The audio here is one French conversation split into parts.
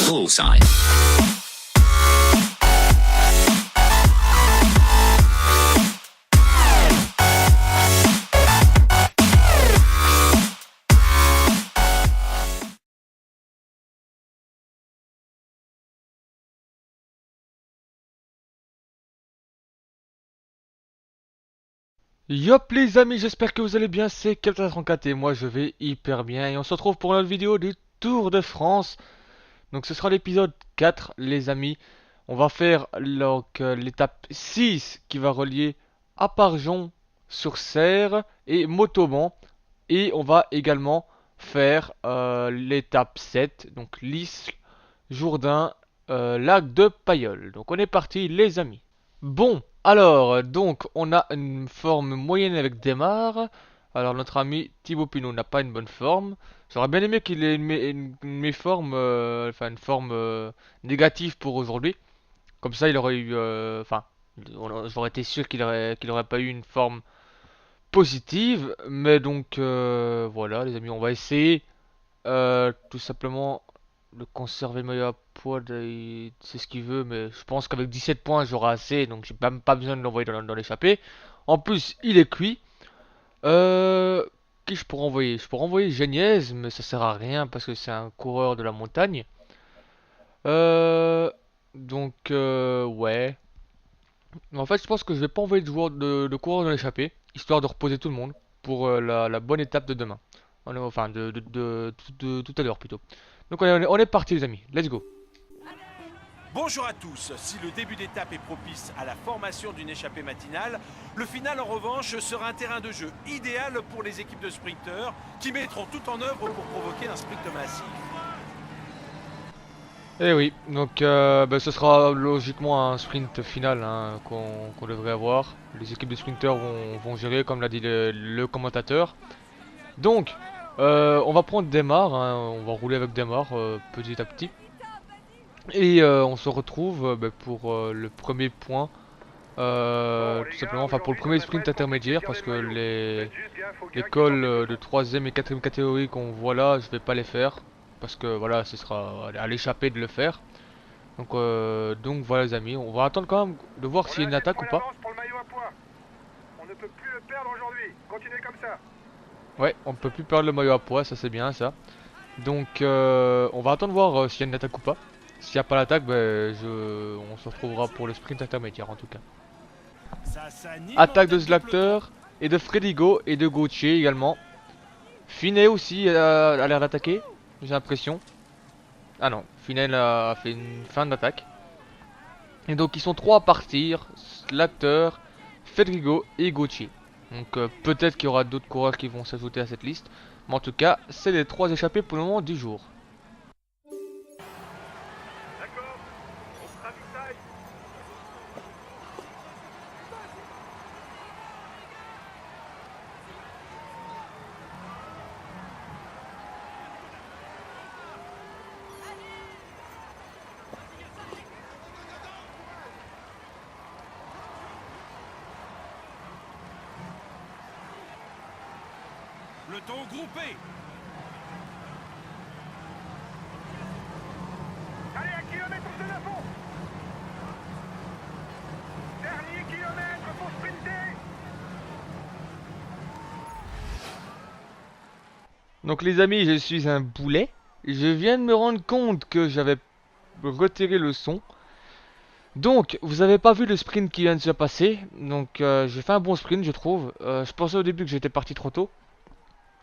Bullseye. Yop les amis, j'espère que vous allez bien, c'est Captain34 et moi je vais hyper bien et on se retrouve pour notre vidéo du Tour de France. Donc ce sera l'épisode 4 les amis. On va faire l'étape 6 qui va relier Aparjon sur Serre et Montauban. Et on va également faire l'étape 7, donc Lisle, Jourdain, lac de Pailleul. Donc on est parti les amis. Bon, alors, donc, on a une forme moyenne avec Desmar. Alors, notre ami Thibaut Pinot n'a pas une bonne forme. J'aurais bien aimé qu'il ait une méforme, enfin, une forme négative pour aujourd'hui. Comme ça, il aurait eu, enfin, j'aurais été sûr qu'il aurait pas eu une forme positive. Mais donc, voilà, les amis, on va essayer tout simplement de conserver le maillot à poids, c'est ce qu'il veut, mais je pense qu'avec 17 points j'aurai assez, donc j'ai même pas besoin de l'envoyer dans l'échappée. En plus, il est cuit. Euh, qui je pourrais envoyer? Je pourrais envoyer Geniez, mais ça sert à rien parce que c'est un coureur de la montagne. Euh, ouais. En fait, je pense que je vais pas envoyer de coureur dans l'échappée, histoire de reposer tout le monde pour la bonne étape de demain. Enfin, de tout à l'heure plutôt. Donc on est parti les amis, let's go. Bonjour à tous. Si le début d'étape est propice à la formation d'une échappée matinale, le final en revanche sera un terrain de jeu idéal pour les équipes de sprinteurs qui mettront tout en œuvre pour provoquer un sprint massif. Eh oui, donc ce sera logiquement un sprint final hein, qu'on devrait avoir. Les équipes de sprinteurs vont gérer comme l'a dit le commentateur. Donc, on va prendre Desmar, hein, on va rouler avec Desmar petit à petit. Et on se retrouve pour le premier point, tout simplement, enfin pour le premier sprint intermédiaire, parce que les cols de 3ème et 4ème catégorie qu'on voit là, je vais pas les faire, parce que voilà, ce sera à l'échappée de le faire. Donc voilà les amis, on va attendre quand même de voir s'il y a une attaque ou pas. On ne peut plus le perdre aujourd'hui. Continuez comme ça. Ouais, on peut plus perdre le maillot à poids, ça c'est bien ça. Donc on va attendre de voir s'il y a une attaque ou pas. S'il n'y a pas l'attaque, on se retrouvera pour le sprint intermédiaire en tout cas. Attaque de Slacter et de Fredigo et de Gauthier également. Finet aussi a l'air d'attaquer, j'ai l'impression. Ah non, Finet a fait une fin d'attaque. Et donc ils sont trois à partir, Slacter, Fedrigo et Gauthier. Donc peut-être qu'il y aura d'autres coureurs qui vont s'ajouter à cette liste. Mais en tout cas, c'est les trois échappés pour le moment du jour. D'accord. On se ravitaille. Peloton groupé. Allez, un kilomètre de la fond. Dernier kilomètre pour sprinter. Donc les amis, je suis un boulet. Je viens de me rendre compte que j'avais retiré le son. Donc, vous avez pas vu le sprint qui vient de se passer. Donc, j'ai fait un bon sprint, je trouve. Je pensais au début que j'étais parti trop tôt.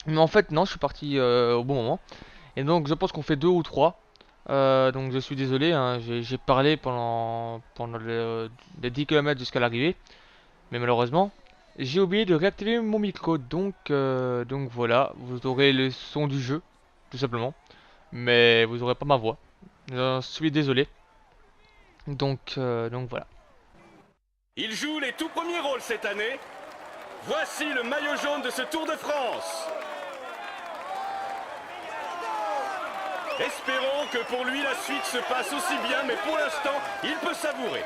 Mais en fait, non, je suis parti au bon moment. Et donc, je pense qu'on fait deux ou trois. Donc, je suis désolé. Hein, j'ai parlé pendant les 10 km jusqu'à l'arrivée. Mais malheureusement, j'ai oublié de réactiver mon micro. Donc voilà, vous aurez le son du jeu, tout simplement. Mais vous aurez pas ma voix. Je suis désolé. Donc voilà. Il joue les tout premiers rôles cette année. Voici le maillot jaune de ce Tour de France. Espérons que pour lui la suite se passe aussi bien, mais pour l'instant, il peut savourer.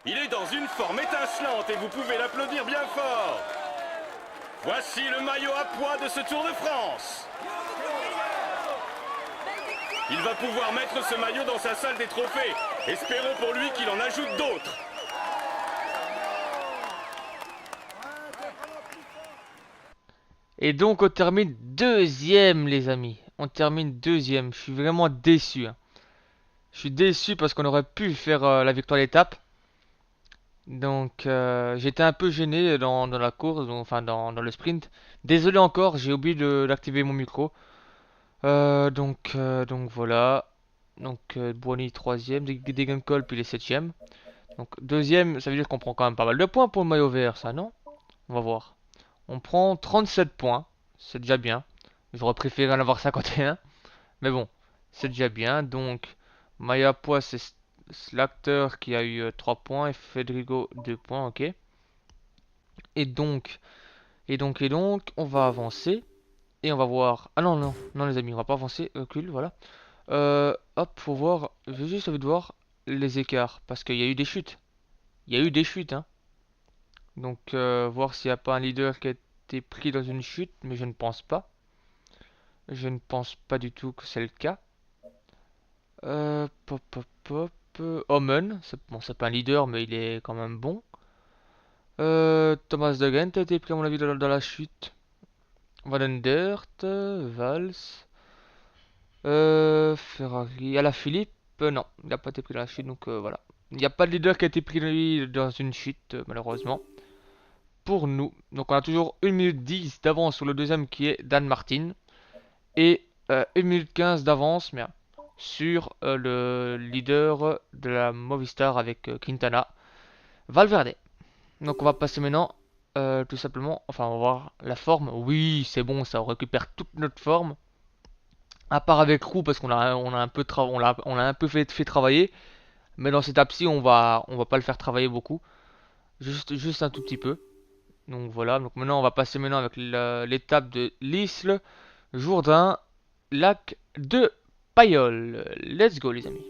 Il est dans une forme étincelante et vous pouvez l'applaudir bien fort. Voici le maillot à pois de ce Tour de France. Il va pouvoir mettre ce maillot dans sa salle des trophées. Espérons pour lui qu'il en ajoute d'autres. Et donc on termine deuxième les amis. On termine deuxième. Je suis vraiment déçu. Je suis déçu parce qu'on aurait pu faire la victoire d'étape. Donc j'étais un peu gêné dans la course, enfin dans le sprint. Désolé encore, j'ai oublié d'activer mon micro. Donc voilà. Donc Brony troisième, Degenkolb il est septième. Donc deuxième, ça veut dire qu'on prend quand même pas mal de points pour le maillot vert, ça non? On va voir. On prend 37 points, c'est déjà bien. J'aurais préféré en avoir 51, mais bon, c'est déjà bien. Donc Maya Pois c'est l'acteur qui a eu 3 points et Federico 2 points, ok. Et donc, on va avancer. Et on va voir... Ah non, non, non les amis, on va pas avancer, recule, voilà. Hop, faut voir, j'ai juste envie de voir les écarts, parce qu'il y a eu des chutes. Il y a eu des chutes, hein. Donc, voir s'il n'y a pas un leader qui a été pris dans une chute, mais je ne pense pas. Je ne pense pas du tout que c'est le cas. Pop, pop, pop. Omen, bon, c'est pas un leader, mais il est quand même bon. Thomas de Gent a été pris à mon avis dans la chute. Van den Dert, Vals, Ferrari, Alaphilippe, non, il n'a pas été pris dans la chute, donc voilà. Il n'y a pas de leader qui a été pris dans une chute, malheureusement. Pour nous, donc on a toujours 1 minute 10 d'avance sur le deuxième qui est Dan Martin. Et 1 minute 15 d'avance, mais sur le leader de la Movistar avec Quintana, Valverde. Donc on va passer maintenant tout simplement, enfin on va voir la forme. Oui, c'est bon, ça on récupère toute notre forme. À part avec Roux parce qu'on a un peu fait travailler, mais dans cette étape-ci on va pas le faire travailler beaucoup, juste un tout petit peu. Donc voilà, donc maintenant on va passer maintenant avec l'étape de l'Isle Jourdain, lac de Payolle. Let's go les amis.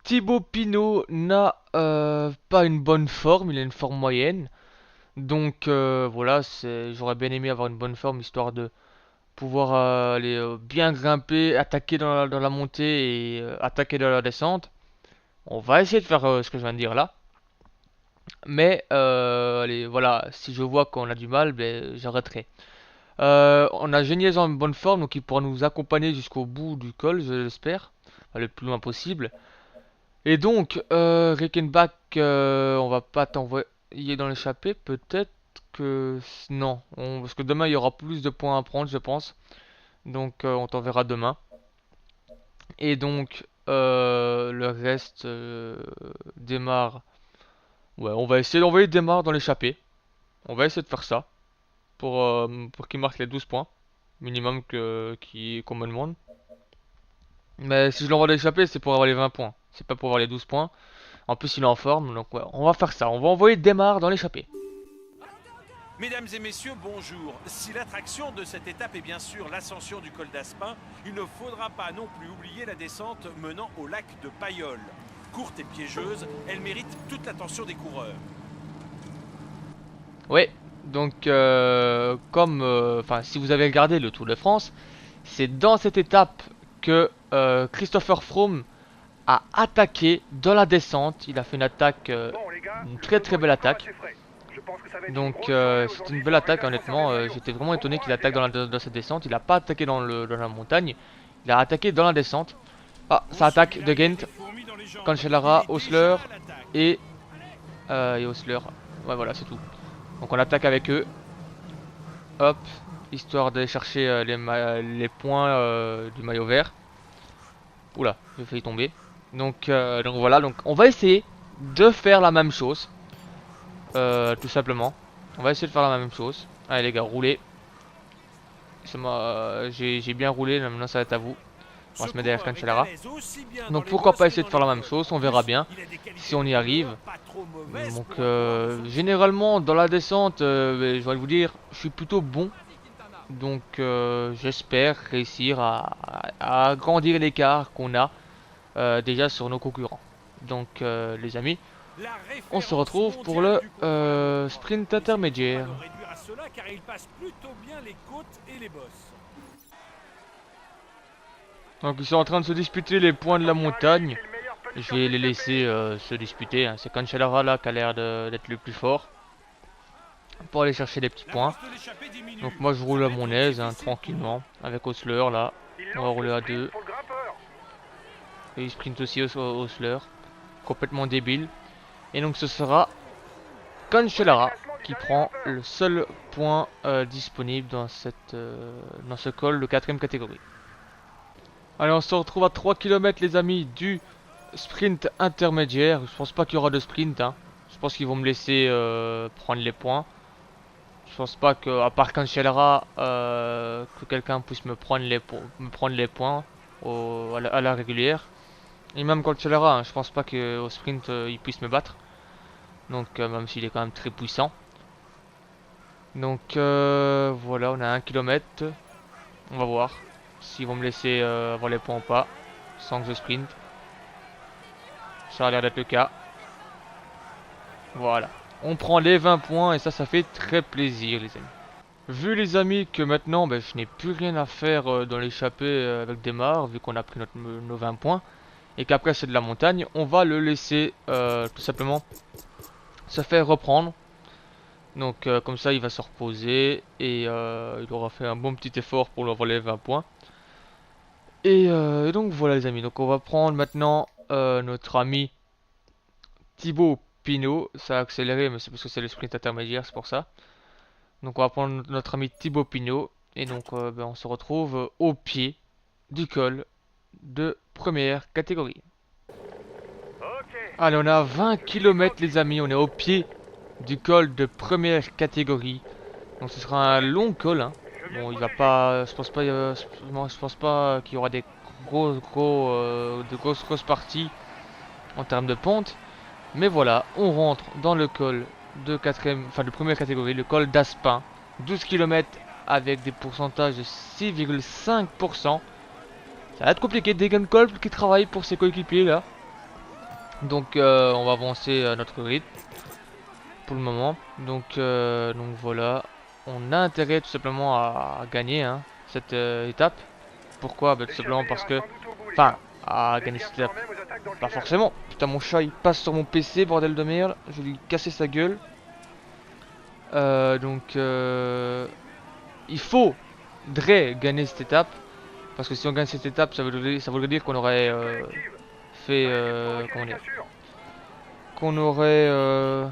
Thibaut Pinot n'a pas une bonne forme, il a une forme moyenne. Donc voilà, j'aurais bien aimé avoir une bonne forme histoire de pouvoir aller bien grimper, attaquer dans la montée et attaquer dans la descente. On va essayer de faire ce que je viens de dire là. Mais allez, voilà, si je vois qu'on a du mal, ben, j'arrêterai. On a Geniez en bonne forme, donc il pourra nous accompagner jusqu'au bout du col, je l'espère, le plus loin possible. Et donc, Rickenbach, on va pas t'envoyer dans l'échappée, peut-être que... Non, parce que demain il y aura plus de points à prendre, je pense. Donc, on t'enverra demain. Et donc, le reste démarre... Ouais, on va essayer d'envoyer démarre dans l'échappée. On va essayer de faire ça. Pour qu'il marque les 12 points. Minimum qu'on me demande. Mais si je l'envoie dans l'échappée, c'est pour avoir les 20 points. C'est pas pour avoir les 12 points. En plus, il est en forme, donc ouais, on va faire ça. On va envoyer Démarre dans l'échappée. Mesdames et messieurs, bonjour. Si l'attraction de cette étape est bien sûr l'ascension du col d'Aspin, il ne faudra pas non plus oublier la descente menant au lac de Payolle. Courte et piégeuse, elle mérite toute l'attention des coureurs. Ouais, donc si vous avez regardé le Tour de France, c'est dans cette étape que Christopher Froome a attaqué dans la descente. Il a fait une attaque, une très belle attaque. Donc c'est une belle attaque honnêtement. J'étais vraiment étonné qu'il attaque dans cette descente. Il n'a pas attaqué dans la montagne. Il a attaqué dans la descente. Ah, ça attaque de Gent, Cancellara, Osler et Osler. Ouais voilà, c'est tout. Donc on attaque avec eux. Hop, histoire d'aller chercher les points du maillot vert. Oula, j'ai failli tomber. Donc voilà, donc on va essayer de faire la même chose. Tout simplement. On va essayer de faire la même chose. Allez les gars, roulez. J'ai bien roulé, maintenant ça va être à vous. On va se mettre derrière Cancellara. Donc pourquoi pas essayer de faire la même chose, on verra bien si on y arrive. Donc généralement dans la descente, je vais vous dire, je suis plutôt bon. Donc j'espère réussir à agrandir l'écart qu'on a déjà sur nos concurrents. Donc les amis, on se retrouve pour le sprint intermédiaire. Donc ils sont en train de se disputer les points de la montagne. Je vais les laisser se disputer, hein. C'est Cancellara là qui a l'air d'être le plus fort pour aller chercher des petits points. Donc moi je roule à mon aise, hein, tranquillement, avec Osler là. On va rouler à 2. Et il sprint aussi Osler, complètement débile. Et donc ce sera Cancellara qui prend le seul point disponible dans ce col de 4ème catégorie. Allez, on se retrouve à 3 km les amis du sprint intermédiaire. Je pense pas qu'il y aura de sprint, hein. Je pense qu'ils vont me laisser prendre les points. Je pense pas que, à part Cancellara, que quelqu'un puisse me prendre les points à la régulière. Et même Cancellara, hein, je pense pas qu'au sprint il puisse me battre. Donc même s'il est quand même très puissant. Donc voilà, on a 1 km. On va voir s'ils vont me laisser avoir les points ou pas, sans que je sprint. Ça a l'air d'être le cas. Voilà. On prend les 20 points et ça fait très plaisir les amis. Vu les amis que maintenant je n'ai plus rien à faire dans l'échappée avec Démarre, vu qu'on a pris nos 20 points. Et qu'après c'est de la montagne, on va le laisser tout simplement se faire reprendre. Donc comme ça il va se reposer et il aura fait un bon petit effort pour lui avoir les 20 points. Et donc voilà les amis, donc on va prendre maintenant notre ami Thibaut Pinot. Ça a accéléré mais c'est parce que c'est le sprint intermédiaire, c'est pour ça. Donc on va prendre notre ami Thibaut Pinot. Et donc on se retrouve au pied du col de première catégorie. Allez, on a 20 km les amis, on est au pied du col de première catégorie. Donc ce sera un long col, hein. Bon, il va pas, je pense pas qu'il y aura des grosses parties en termes de pente. Mais voilà, on rentre dans le col de première catégorie, le col d'Aspin, 12 km avec des pourcentages de 6,5%. Ça va être compliqué, Degenkolb qui travaille pour ses coéquipiers là. Donc on va avancer notre rythme pour le moment. Donc voilà, on a intérêt tout simplement à gagner hein, cette étape. Pourquoi? Tout simplement parce que, enfin, à gagner cette étape. Pas forcément. Putain, mon chat il passe sur mon PC, bordel de merde. Je vais lui casser sa gueule. Il faudrait gagner cette étape. Parce que si on gagne cette étape, ça voudrait dire qu'on aurait comment dire, qu'on aurait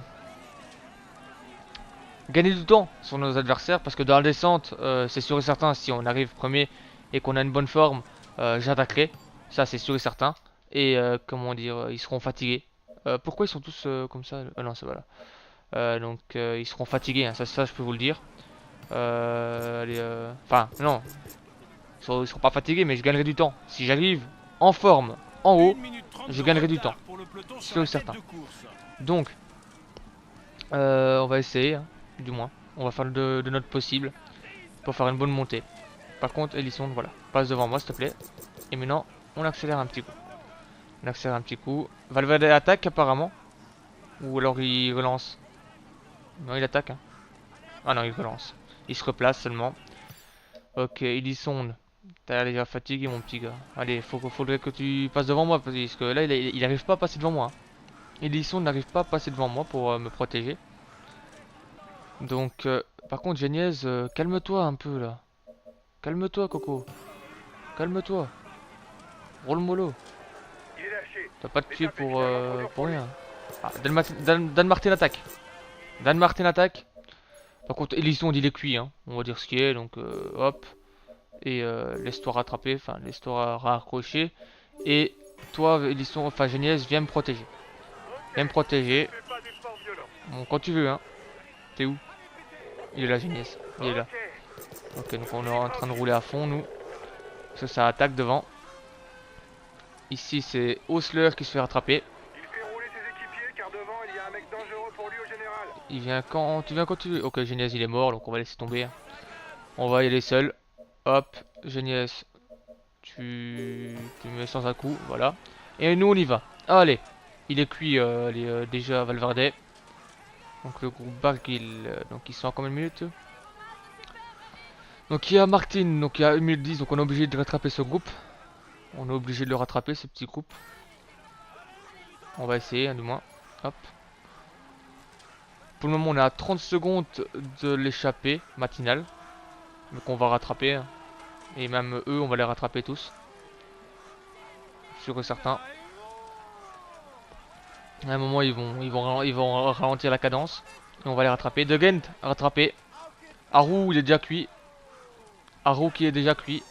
gagné du temps sur nos adversaires. Parce que dans la descente, c'est sûr et certain, si on arrive premier et qu'on a une bonne forme, j'attaquerai. Ça c'est sûr et certain. Et comment dire, ils seront fatigués. Pourquoi ils sont tous comme ça? Non, c'est voilà. Ils seront fatigués, hein, ça je peux vous le dire. Enfin, non. Ils seront pas fatigués, mais je gagnerai du temps. Si j'arrive en forme, en haut, je gagnerai du temps. C'est certain. Donc, on va essayer, hein, du moins. On va faire de notre possible pour faire une bonne montée. Par contre, Elisson, voilà, passe devant moi, s'il te plaît. Et maintenant, on accélère un petit coup. On accélère un petit coup. Valverde attaque apparemment. Ou alors il relance. Non, il attaque. Hein. Ah non, il relance. Il se replace seulement. Ok, Elisson. T'as l'air déjà fatigué, mon petit gars. Allez, faudrait que tu passes devant moi. Parce que là, il arrive pas à passer devant moi. Hein. Elisson n'arrive pas à passer devant moi pour me protéger. Donc, par contre, Geniez, calme-toi un peu là. Calme-toi, Coco. Calme-toi. Roule mollo. T'as pas de pied pour rien. Ah, Dan Martin attaque. Dan Martin attaque. Par contre, Elisson il est cuit, hein. On va dire ce qui est, donc hop. Et laisse-toi rattraper, enfin laisse-toi raccrocher. Et toi, Elisson, enfin Geniez, viens me protéger. Viens me protéger. Bon, quand tu veux, hein. T'es où? Il est là, Geniez. Il est là. Ok, donc on est en train de rouler à fond, nous. Parce que ça attaque devant. Ici c'est Osler qui se fait rattraper. Il fait rouler ses équipiers car devant il y a un mec dangereux pour lui au général. Il vient quand tu viens quand tu veux. Ok, Geniez il est mort donc on va laisser tomber. On va y aller seul. Hop, Geniez, tu mets sans un coup, voilà. Et nous on y va. Allez, il est cuit déjà Valverde. Donc le groupe Barguil, donc ils sont à combien de minutes? Donc il y a Martin, donc il y a 1 minute 10, donc on est obligé de rattraper ce groupe. On est obligé de le rattraper, ce petit groupe. On va essayer, du moins. Hop. Pour le moment, on est à 30 secondes de l'échappée matinale. Donc on va rattraper. Hein. Et même eux, on va les rattraper tous. Sûr et certain. À un moment, ils vont ralentir la cadence. Et on va les rattraper. De Gent, rattrapé. Haru, il est déjà cuit. Haru qui est déjà cuit.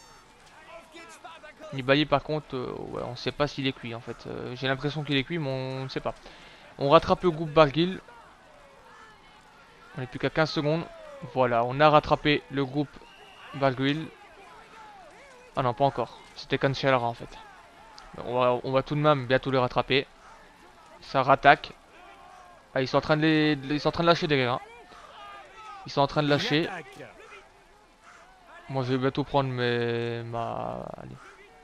Nibali par contre, ouais, on sait pas s'il est cuit en fait. J'ai l'impression qu'il est cuit, mais on ne sait pas. On rattrape le groupe Barguil. On n'est plus qu'à 15 secondes. Voilà, on a rattrapé le groupe Barguil. Ah non, pas encore. C'était Cancellara en fait. On va tout de même bientôt les rattraper. Ça rattaque. Ah, ils sont en train de lâcher derrière. Hein. Ils sont en train de lâcher. Moi, je vais bientôt prendre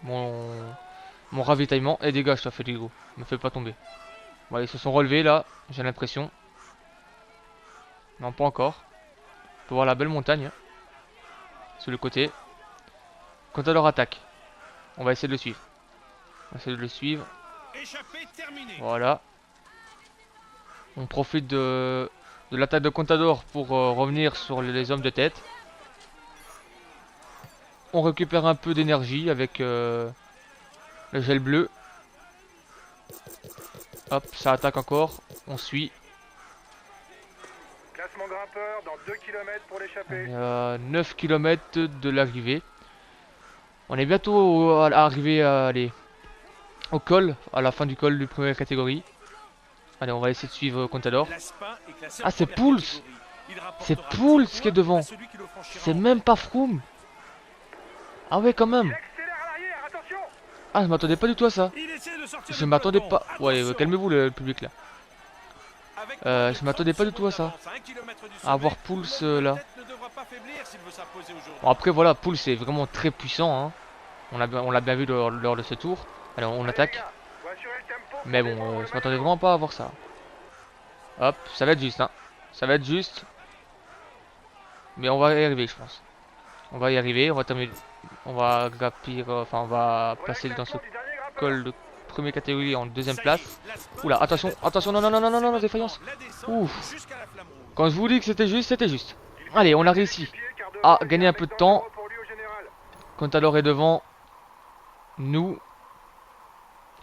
mon ravitaillement. Et dégage, ça fait des gros. Me fais pas tomber. Voilà, ils se sont relevés là, j'ai l'impression. Non, pas encore. On peut voir la belle montagne. Hein, sur le côté. Quant à leur attaque, on va essayer de le suivre. On va essayer de le suivre. Voilà. On profite de l'attaque de Contador pour revenir sur les hommes de tête. On récupère un peu d'énergie avec le gel bleu. Hop, ça attaque encore. On suit. Classement grimpeur dans 2 km pour l'échappée. 9 km de l'arrivée. On est bientôt arrivé au col, à la fin du col de première catégorie. Allez, on va essayer de suivre Contador. Ah, c'est Pouls. C'est Pouls qui est devant. C'est même pas Froome. Ah ouais, quand même. Ah, je m'attendais pas du tout à ça. Je m'attendais pas. Ouais, calmez-vous le public là. Je m'attendais pas du tout à ça. À avoir Pouls là. Bon, après voilà, Pouls c'est vraiment très puissant. Hein. On l'a bien vu lors de ce tour. Alors on attaque. Mais bon, je m'attendais vraiment pas à voir ça. Hop, ça va être juste. Hein. Ça va être juste. Mais on va y arriver, je pense. On va y arriver, on va terminer. On va grappir, enfin on va passer dans ce col de première catégorie en deuxième place. Oula, attention, attention, non, non, non, non, non, non, défaillance. Ouf. Quand je vous dis que c'était juste, c'était juste. Allez, on a réussi à gagner un peu de temps. Contador est devant nous.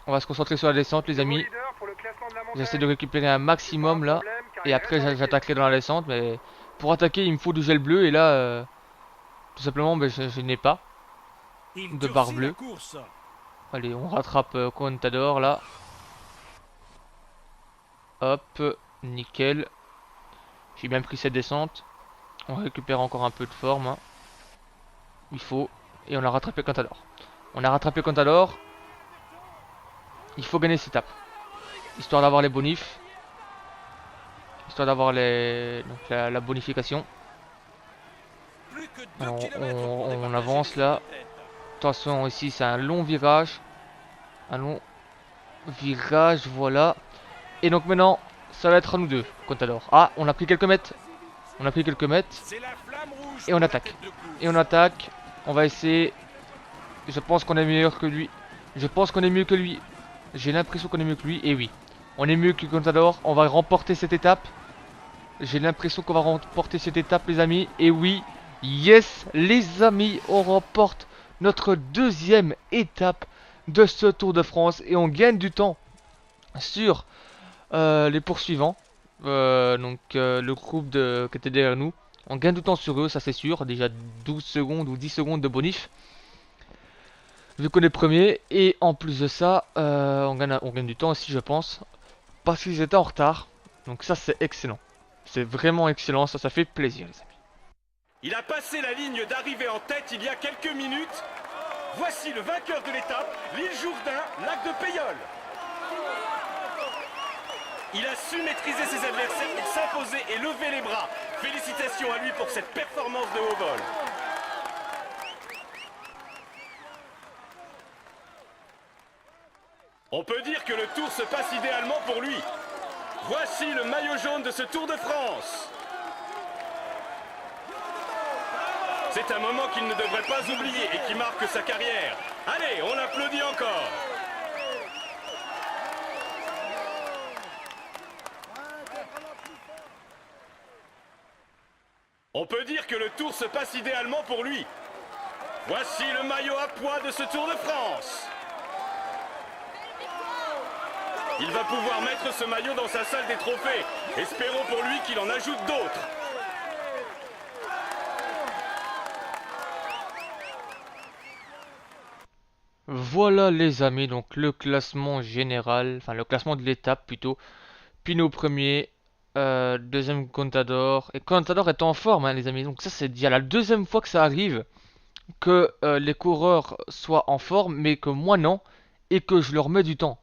On va se concentrer sur la descente, les amis. J'essaie de récupérer un maximum là. Et après, j'attaquerai dans la descente. Mais pour attaquer, il me faut du gel bleu. Et là, tout simplement, ben, je n'ai pas de barre bleue. Allez, on rattrape Contador là. Hop, nickel. J'ai bien pris cette descente. On récupère encore un peu de forme. Hein. Il faut. Et on a rattrapé Contador. On a rattrapé Contador. Il faut gagner cette étape. Histoire d'avoir les bonifs. Histoire d'avoir la bonification. Alors, on avance là. Attention, ici c'est un long virage. Un long virage, voilà. Et donc maintenant, ça va être à nous deux, Contador. Ah, on a pris quelques mètres. On a pris quelques mètres. Et on attaque. Et on attaque. On va essayer. Je pense qu'on est meilleur que lui. Je pense qu'on est mieux que lui. J'ai l'impression qu'on est mieux que lui. Et oui, on est mieux que Contador. On va remporter cette étape. J'ai l'impression qu'on va remporter cette étape, les amis. Et oui, yes, les amis, on remporte notre deuxième étape de ce Tour de France. Et on gagne du temps sur les poursuivants. Le groupe qui était derrière nous. On gagne du temps sur eux, ça c'est sûr. Déjà 12 secondes ou 10 secondes de bonif. Vu qu'on est premier. Et en plus de ça, on gagne du temps aussi, je pense. Parce qu'ils étaient en retard. Donc ça c'est excellent. C'est vraiment excellent, ça fait plaisir, les amis. Il a passé la ligne d'arrivée en tête il y a quelques minutes. Voici le vainqueur de l'étape, l'île Jourdain, lac de Payolle. Il a su maîtriser ses adversaires pour s'imposer et lever les bras. Félicitations à lui pour cette performance de haut vol. On peut dire que le tour se passe idéalement pour lui. Voici le maillot jaune de ce Tour de France. C'est un moment qu'il ne devrait pas oublier et qui marque sa carrière. Allez, on l'applaudit encore. On peut dire que le tour se passe idéalement pour lui. Voici le maillot à pois de ce Tour de France. Il va pouvoir mettre ce maillot dans sa salle des trophées. Espérons pour lui qu'il en ajoute d'autres. Voilà les amis, donc le classement général, enfin le classement de l'étape plutôt. Pinot premier, deuxième Contador, et Contador est en forme hein, les amis, donc ça c'est déjà la deuxième fois que ça arrive que les coureurs soient en forme mais que moi non, et que je leur mets du temps.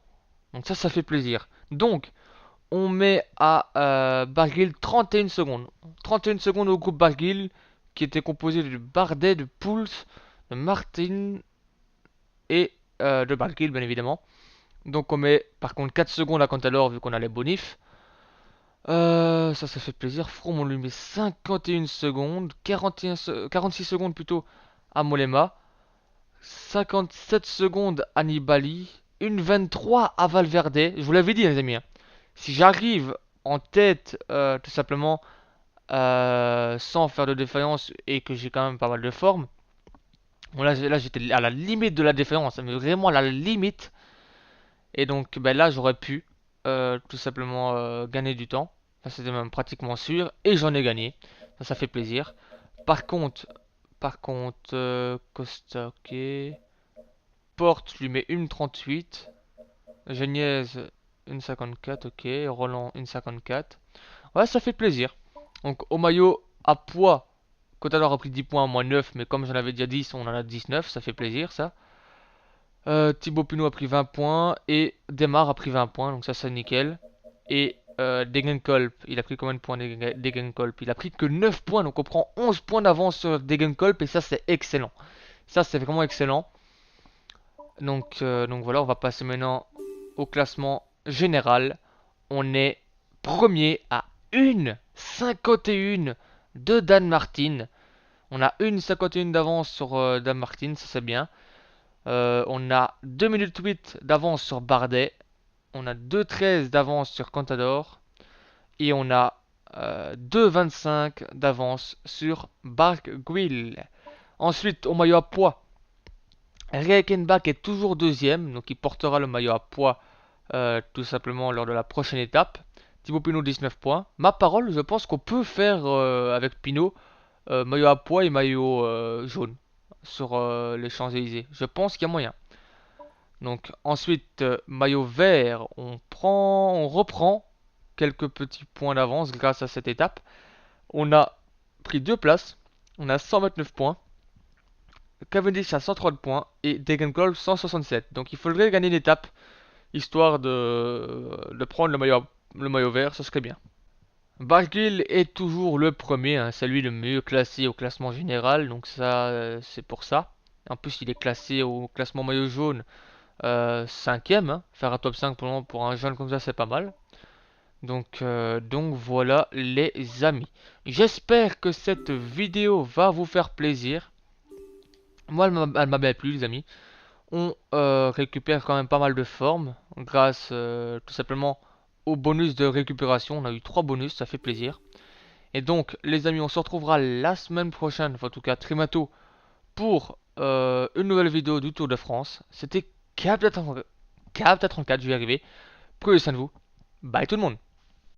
Donc ça fait plaisir. Donc on met à Barguil 31 secondes. 31 secondes au groupe Barguil qui était composé de Bardet, de Pouls, de Martin et de Barguil bien évidemment. Donc on met par contre 4 secondes à Contador vu qu'on a les bonifs. Ça fait plaisir. Froome on lui met 51 secondes, 46 secondes plutôt à Mollema, 57 secondes à Nibali, une 23 à Valverde. Je vous l'avais dit les amis, hein. Si j'arrive en tête tout simplement sans faire de défaillance et que j'ai quand même pas mal de forme, bon, là j'étais à la limite de la défaillance, mais vraiment à la limite. Et donc ben là j'aurais pu tout simplement gagner du temps. C'était même pratiquement sûr. Et j'en ai gagné. Ça fait plaisir. Par contre, Costa, ok. Porte, je lui mets une 38. Geniez, une 54, ok. Roland, une 54. Ouais, ça fait plaisir. Donc au maillot à poids, Contador a pris 10 points, moins 9. Mais comme j'en avais déjà 10, on en a 19. Ça fait plaisir ça. Thibaut Pinot a pris 20 points et Demar a pris 20 points, donc ça c'est nickel. Et Degenkolb, il a pris combien de points Degenkolb? Il a pris que 9 points, donc on prend 11 points d'avance sur Degenkolb et ça c'est excellent. Ça c'est vraiment excellent. Donc voilà, on va passer maintenant au classement général. On est premier à 1,51 de Dan Martin. On a 1,51 d'avance sur Dan Martin, ça c'est bien. On a 2 minutes 8 d'avance sur Bardet. On a 2,13 d'avance sur Contador. Et on a 2,25 d'avance sur Barguil. Ensuite, au maillot à poids, Reichenbach est toujours deuxième. Donc il portera le maillot à poids tout simplement lors de la prochaine étape. Thibaut Pinot 19 points. Ma parole, je pense qu'on peut faire avec Pinot maillot à poids et maillot jaune sur les Champs-Élysées. Je pense qu'il y a moyen. Donc ensuite maillot vert, on reprend quelques petits points d'avance grâce à cette étape. On a pris 2 places, on a 129 points. Cavendish a 130 points et Degenkolb 167. Donc il faudrait gagner l'étape histoire de prendre le maillot vert, ce serait bien. Barguil est toujours le premier, hein, c'est lui le mieux classé au classement général, donc ça c'est pour ça. En plus il est classé au classement maillot jaune 5ème, hein. Faire un top 5 pour un jeune comme ça c'est pas mal. Donc voilà les amis. J'espère que cette vidéo va vous faire plaisir. Moi elle m'a bien plu les amis. On récupère quand même pas mal de forme grâce tout simplement au bonus de récupération. On a eu 3 bonus, ça fait plaisir. Et donc les amis, on se retrouvera la semaine prochaine, enfin, en tout cas très bientôt, pour une nouvelle vidéo du Tour de France. C'était Captain 34, je vais y arriver. Prenez soin de vous. Bye tout le monde.